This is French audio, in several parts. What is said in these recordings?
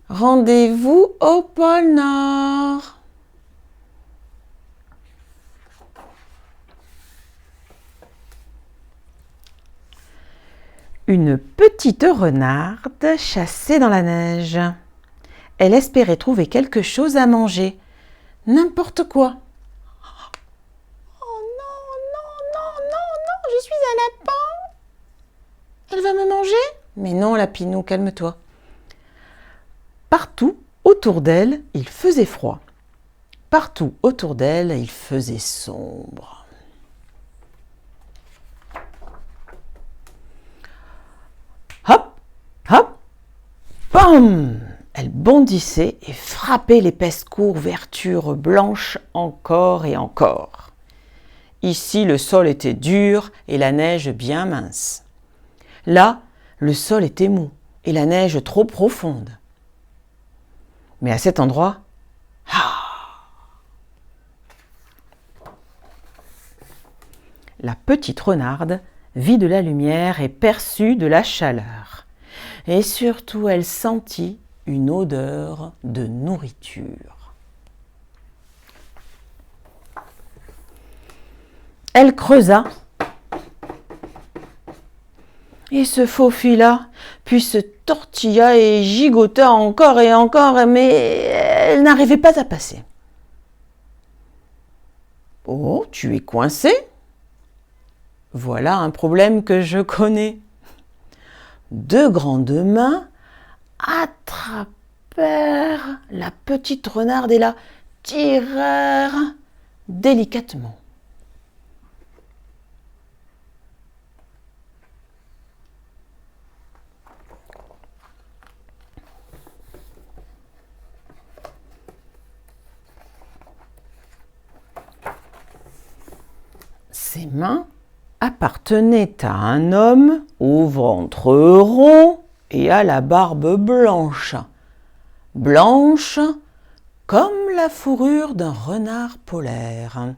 Rendez-vous au pôle Nord. Une petite renarde chassait dans la neige. Elle espérait trouver quelque chose à manger, n'importe quoi. Oh non, non, non, non, non, je suis un lapin. Elle va me manger? Mais non, Lapinou, calme-toi. Partout autour d'elle, il faisait froid. Partout autour d'elle, il faisait sombre. Hop, hop, bam! Elle bondissait et frappait l'épaisse couverture blanche encore et encore. Ici, le sol était dur et la neige bien mince. Là, le sol était mou et la neige trop profonde. Mais à cet endroit, la petite renarde vit de la lumière et perçut de la chaleur. Et surtout, elle sentit une odeur de nourriture. Elle creusa et se faufila, puis se tortilla et gigota encore et encore, mais elle n'arrivait pas à passer. « Oh, tu es coincé ?» Voilà un problème que je connais. Deux grandes mains attrapèrent la petite renarde et la tirèrent délicatement. Ses mains appartenaient à un homme au ventre rond et à la barbe blanche. Blanche comme la fourrure d'un renard polaire.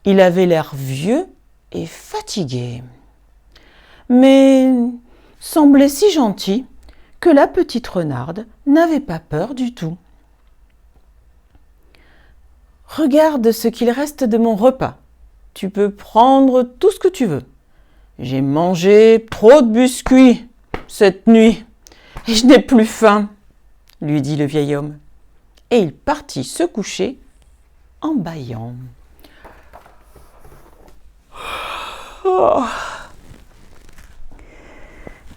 Il avait l'air vieux et fatigué, mais semblait si gentil que la petite renarde n'avait pas peur du tout. « Regarde ce qu'il reste de mon repas. Tu peux prendre tout ce que tu veux. J'ai mangé trop de biscuits cette nuit et je n'ai plus faim, » lui dit le vieil homme. Et il partit se coucher en bâillant. Oh.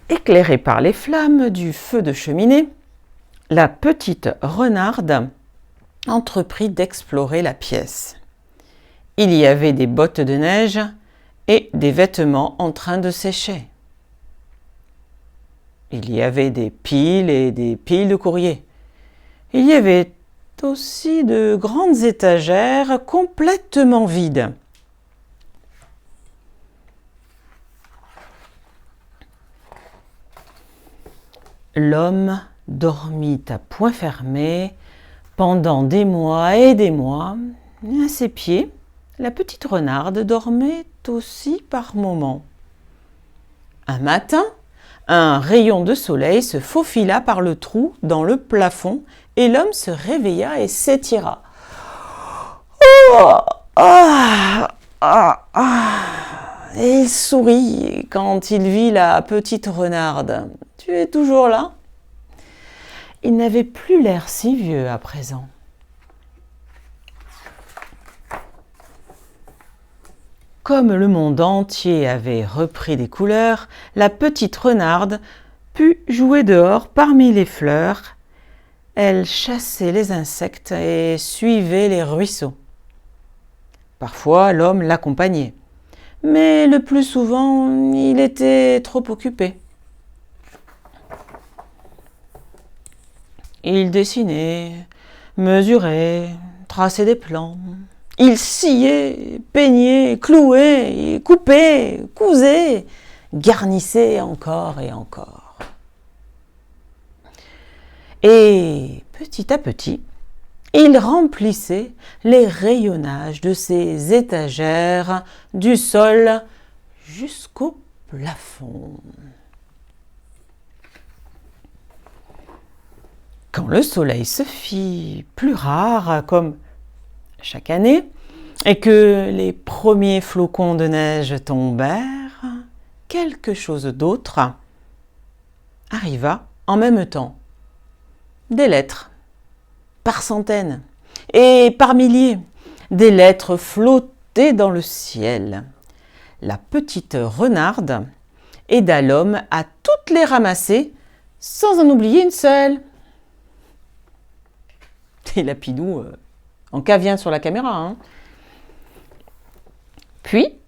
Éclairée par les flammes du feu de cheminée, la petite renarde entreprit d'explorer la pièce. Il y avait des bottes de neige et des vêtements en train de sécher. Il y avait des piles et des piles de courrier. Il y avait aussi de grandes étagères complètement vides. L'homme dormit à poings fermés pendant des mois et des mois. À ses pieds, la petite renarde dormait aussi par moments. Un matin, un rayon de soleil se faufila par le trou dans le plafond et l'homme se réveilla et s'étira. Oh, ah, ah, ah. Et il sourit quand il vit la petite renarde. « Tu es toujours là ?» Il n'avait plus l'air si vieux à présent. Comme le monde entier avait repris des couleurs, la petite renarde put jouer dehors parmi les fleurs. Elle chassait les insectes et suivait les ruisseaux. Parfois, l'homme l'accompagnait, mais le plus souvent, il était trop occupé. Il dessinait, mesurait, traçait des plans. Il sciait, peignait, clouait, coupait, cousait, garnissait encore et encore. Et petit à petit, il remplissait les rayonnages de ses étagères du sol jusqu'au plafond. Quand le soleil se fit plus rare, comme chaque année, et que les premiers flocons de neige tombèrent, quelque chose d'autre arriva en même temps. Des lettres, par centaines et par milliers, des lettres flottaient dans le ciel. La petite renarde aida l'homme à toutes les ramasser, sans en oublier une seule. Et Lapinou en cavient sur la caméra. Hein. Puis,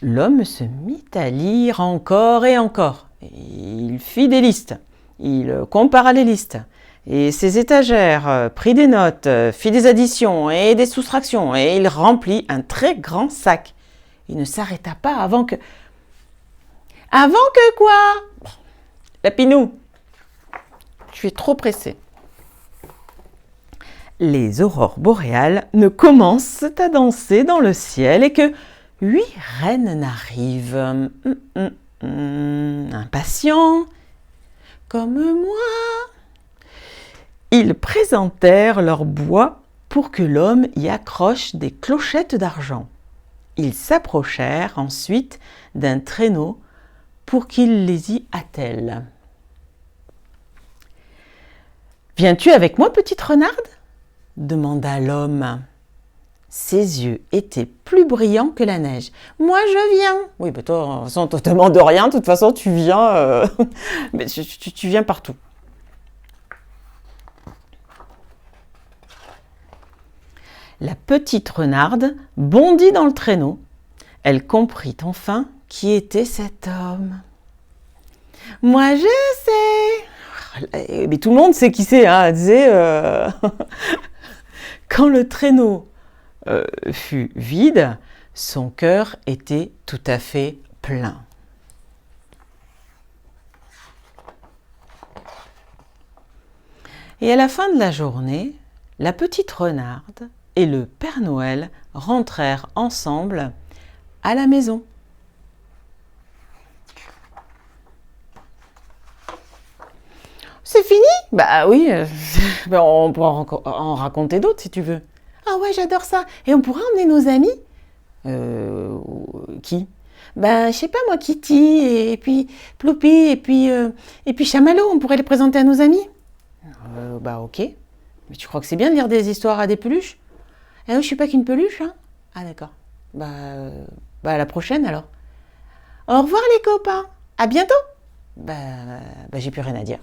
l'homme se mit à lire encore et encore. Il fit des listes, il compara les listes, et ses étagères, prit des notes, fit des additions et des soustractions, et il remplit un très grand sac. Il ne s'arrêta pas avant que... Avant que quoi? Lapinou, tu es trop pressé. Les aurores boréales ne commencent à danser dans le ciel et que 8 reines n'arrivent. Impatients, comme moi. Ils présentèrent leur bois pour que l'homme y accroche des clochettes d'argent. Ils s'approchèrent ensuite d'un traîneau pour qu'il les y attelle. « Viens-tu avec moi, petite renarde ?» demanda l'homme. Ses yeux étaient plus brillants que la neige. « Moi, je viens !»« Oui, mais toi, de toute façon, on te demande rien. De toute façon, tu viens, mais tu viens partout. » La petite renarde bondit dans le traîneau. Elle comprit enfin qui était cet homme. « Moi, je sais !» Mais tout le monde sait qui c'est. Hein. Elle disait, quand le traîneau fut vide, son cœur était tout à fait plein. Et à la fin de la journée, la petite renarde et le Père Noël rentrèrent ensemble à la maison. C'est fini? Bah oui, on pourra en raconter d'autres si tu veux. Ah ouais, j'adore ça. Et on pourra emmener nos amis? Qui? Ben, je sais pas moi, Kitty, et puis Ploupi, et puis Chamallow, on pourrait les présenter à nos amis? Bah ok. Mais tu crois que c'est bien de lire des histoires à des peluches? Eh oui, je suis pas qu'une peluche, hein? Ah d'accord. Bah à la prochaine alors. Au revoir les copains. À bientôt. Bah j'ai plus rien à dire.